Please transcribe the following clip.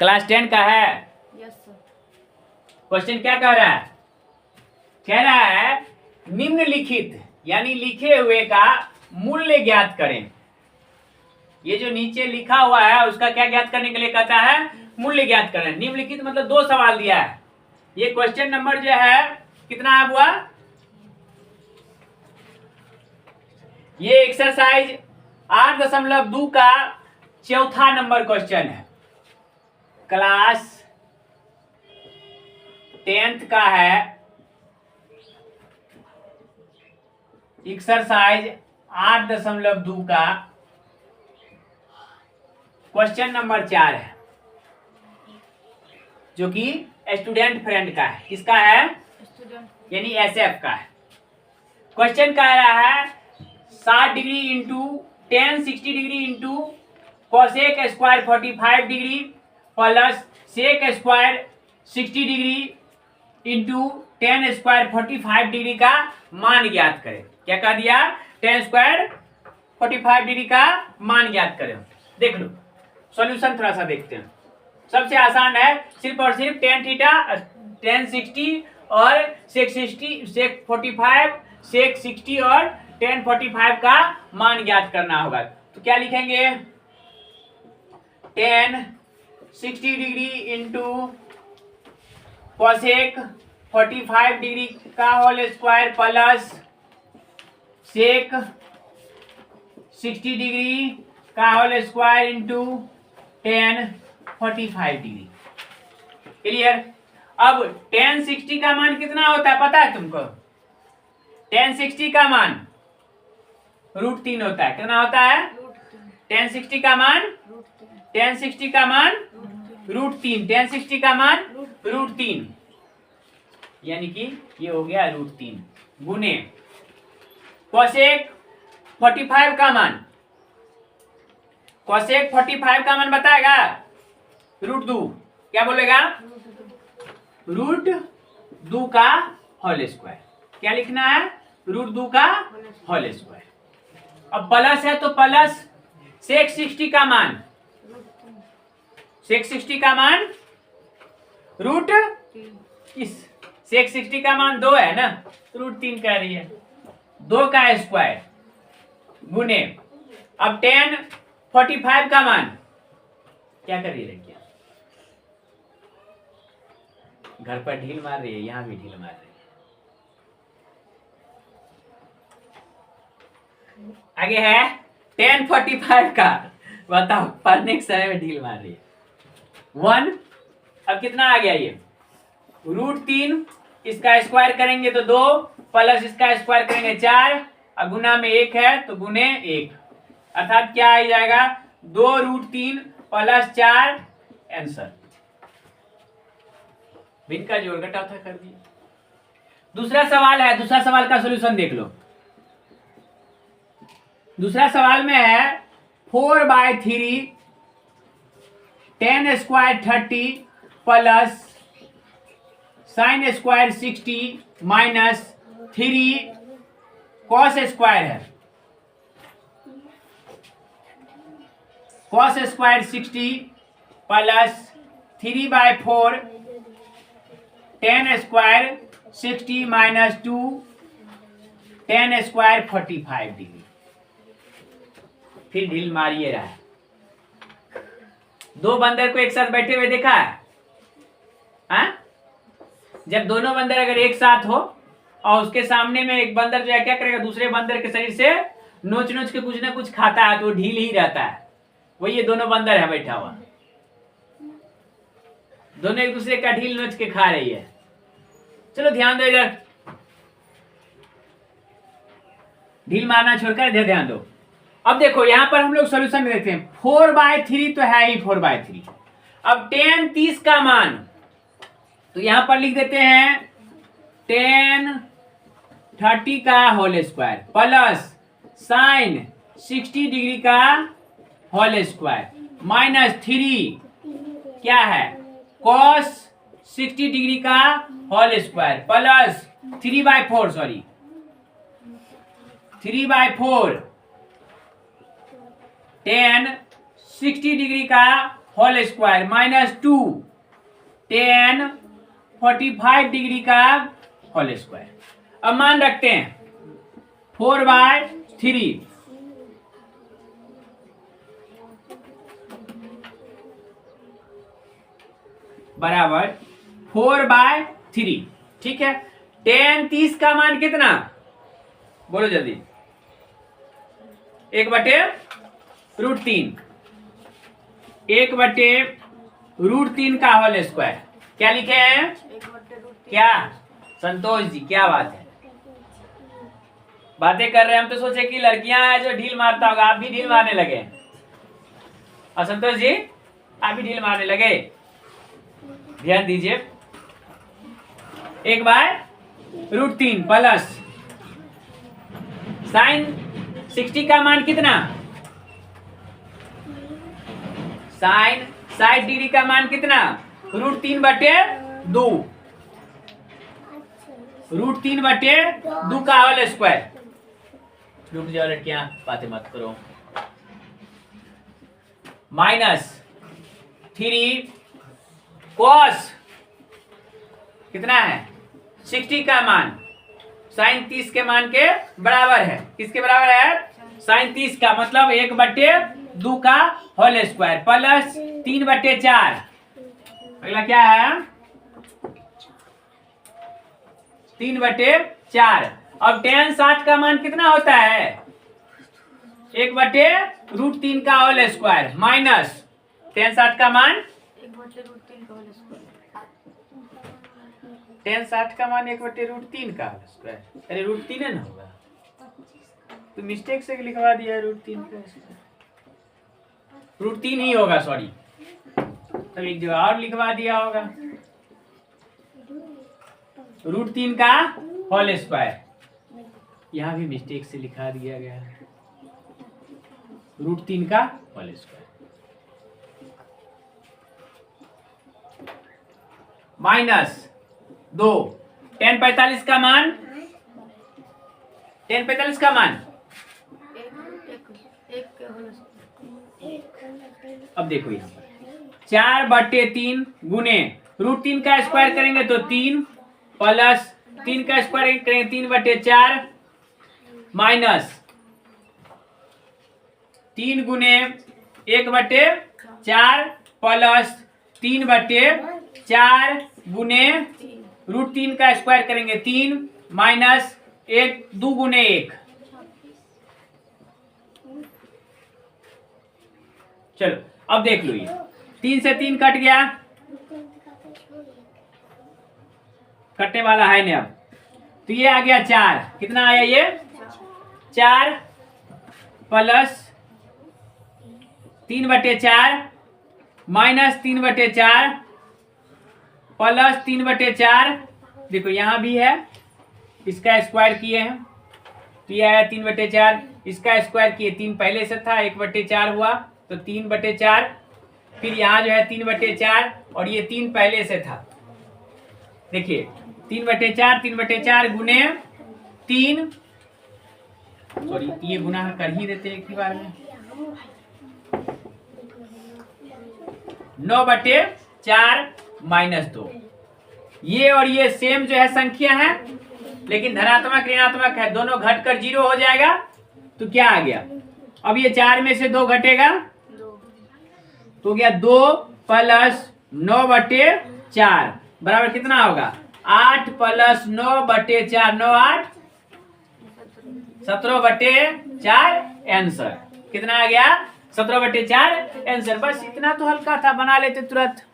Class 10 का है। Yes sir. Question क्या कह रहा है? कह रहा है निम्नलिखित यानी लिखे हुए का मूल्य ज्ञात करें। ये जो नीचे लिखा हुआ है उसका क्या ज्ञात करने के लिए कहता है? मूल्य ज्ञात करें। निम्नलिखित मतलब दो सवाल दिया है। ये क्वेश्चन नंबर जो है कितना हुआ? ये एक्सरसाइज 8.2 का चौथा नंबर क्वेश्चन है। क्लास 10th का है। एक्सरसाइज 8.2 का क्वेश्चन नंबर 4 है, जो कि स्टूडेंट फ्रेंड का है। किसका है? स्टूडेंट यानी एसएफ का है। क्वेश्चन कह रहा है 60 degree into 10 60 degree into cosec square 45 degree plus sec square 60 degree into 10 square 45 degree का मान ज्ञात करें। क्या कह दिया? 10 स्क्वायर 45 डिग्री का मान ज्ञात करें। देख लो सॉल्यूशन थोड़ा सा देखते हैं। सबसे आसान है, सिर्फ और सिर्फ tan थीटा tan 60 और सेक 60 सेक 45 सेक 60 और tan 45 का मान ज्ञात करना होगा। तो क्या लिखेंगे? tan 60 degree into cosec 45 degree का whole square plus sec 60 degree का whole square into tan 45 degree. Clear? अब tan 60 का मान कितना होता है पता है तुमको? tan 60 का मान √3 होता है। कितना होता है? tan 60 का मान tan 60 का मान √3 tan 60 का मान √3 यानी कि ये हो गया √3 गुने कोसेक 45 का मान। कोसेक 45 का मान बताएगा √2। क्या बोलेगा? √2 का होल स्क्वायर। क्या लिखना है? √2 का होल स्क्वायर। अब प्लस है तो प्लस सेक 60 का मान। सेक 60 का मान इस सेक 60 का मान 2 है ना, √3 कह रही है। 2 का स्क्वायर गुने अब tan 45 का मान। क्या कर रही है लड़कियां? घर पर ढील मार रही है, यहां भी ढील मार रही है। आगे है tan 45 का। बताओ, पढ़ने के समय में ढील मार रही है। 1 अब कितना आ गया? ये √3 इसका स्क्वायर करेंगे तो 2 प्लस इसका स्क्वायर करेंगे 4 और गुना में 1 है तो गुने 1 अर्थात क्या आ जाएगा? 2√3 प्लस 4 आंसर। भिन्न का जोड़ घटाव था कर दिया। दूसरा सवाल है, दूसरा सवाल का सॉल्यूशन देख लो। दूसरा सवाल में है 4/3 tan square 30 plus sine square 60 minus 3 cos square है। Cos square 60 plus 3/4 tan square 60 minus 2 tan square 45 degree. फिर ढील मारिए रहा है। दो बंदर को एक साथ बैठे हुए देखा है? हाँ? जब दोनों बंदर अगर एक साथ हो और उसके सामने में एक बंदर जो है क्या करेगा? दूसरे बंदर के शरीर से नोच नोच के कुछ ना कुछ खाता है तो वो ढील ही रहता है। वही ये दोनों बंदर है बैठा हुआ, दोनों एक दूसरे का ढील नोच के खा रही है। चलो ध्यान दो इधर, ढील मारना छोड़कर इधर ध्यान दो। अब देखो यहां पर हम लोग सोल्यूशन देखते हैं। 4/3 तो है ही 4/3। अब tan 30 का मान तो यहां पर लिख देते हैं tan 30 का whole square plus sine 60 degree का होल स्क्वायर माइनस 3 क्या है? cos 60 डिग्री का whole square plus 3/4 sorry 3/4 tan 60 degree का whole square minus 2 tan 45 degree का होल स्क्वायर। अब मान रखते हैं 4/3 बराबर 4/3। ठीक है, tan 30 का मान कितना, बोलो जल्दी। 1/√3 1/√3 का होल स्क्वायर। क्या लिखे हैं, 1/√3 क्या संतोष जी, क्या बात है, बातें कर रहे हैं। हम तो सोचे कि लड़कियां हैं जो ढील मारता होगा, आप भी ढील मारने लगे। और संतोष जी आप भी ढील मारने लगे, ध्यान दीजिए। 1/√3 प्लस साइन 60 का मान कितना, साइन 60 डिग्री का मान कितना, √3/2 √3/2 का होल स्क्वायर। रुक जाओ लड़कियां, बातें मत करो। माइनस 3 cos कितना है 60 का मान साइन 30 के मान के बराबर है। किसके बराबर है, साइन 30 का, मतलब 1/2 का होल स्क्वायर प्लस 3/4। अगला क्या है, 3/4। अब tan 60 का मान कितना होता है, 1/√3 का होल स्क्वायर माइनस tan 60 का मान 1/√3 का होल स्क्वायर। tan 60 का मान 1/√3 का होल स्क्वायर। अरे √3 है ना होगा, तो मिस्टेक से लिखवा दिया √3 का स्क्वायर, √3 ही होगा, सॉरी, तब एक जगह और लिखवा दिया होगा √3 का होल स्क्वायर। यहाँ भी मिस्टेक से लिखा दिया गया है √3 का होल स्क्वायर माइनस 2 tan 45 का मान, tan 45 का मान, एक के होल स्क्वायर। अब देखो यहाँ पर 4/3 गुने √3 का स्क्वायर करेंगे तो 3 प्लस 3 का स्क्वायर करेंगे 3/4 माइनस 3 गुने 1/4 प्लस 3/4 गुने √3 का स्क्वायर करेंगे 3 माइनस 1 2 गुने 1। चलो अब देख लो, ये 3 से 3 कट गया, कटने वाला है नहीं अब, तो ये आ गया 4। कितना आया ये, 4 प्लस 3/4 माइनस 3/4 प्लस 3/4। देखो यहाँ भी है, इसका स्क्वायर किए हैं तो ये आया 3/4, इसका स्क्वायर किए 3 पहले से था 1/4 हुआ तो 3/4, फिर यहाँ जो है 3/4 और ये 3 पहले से था। देखिए 3/4 गुने 3, सॉरी ये गुना कर ही देते एक ही बार में, 9/4 माइनस 2। ये और ये सेम जो है संख्या है, लेकिन धनात्मक ऋणात्मक है, दोनों घटकर 0 हो जाएगा। तो क्या आ गया, अब ये 4 में से 2 घटेगा तो गया 2 प्लस 9/4 बराबर कितना होगा, 8 प्लस 9/4 9 8 17/4 आंसर कितना आ गया, 17/4 आंसर। बस इतना तो हल्का था, बना लेते तुरंत।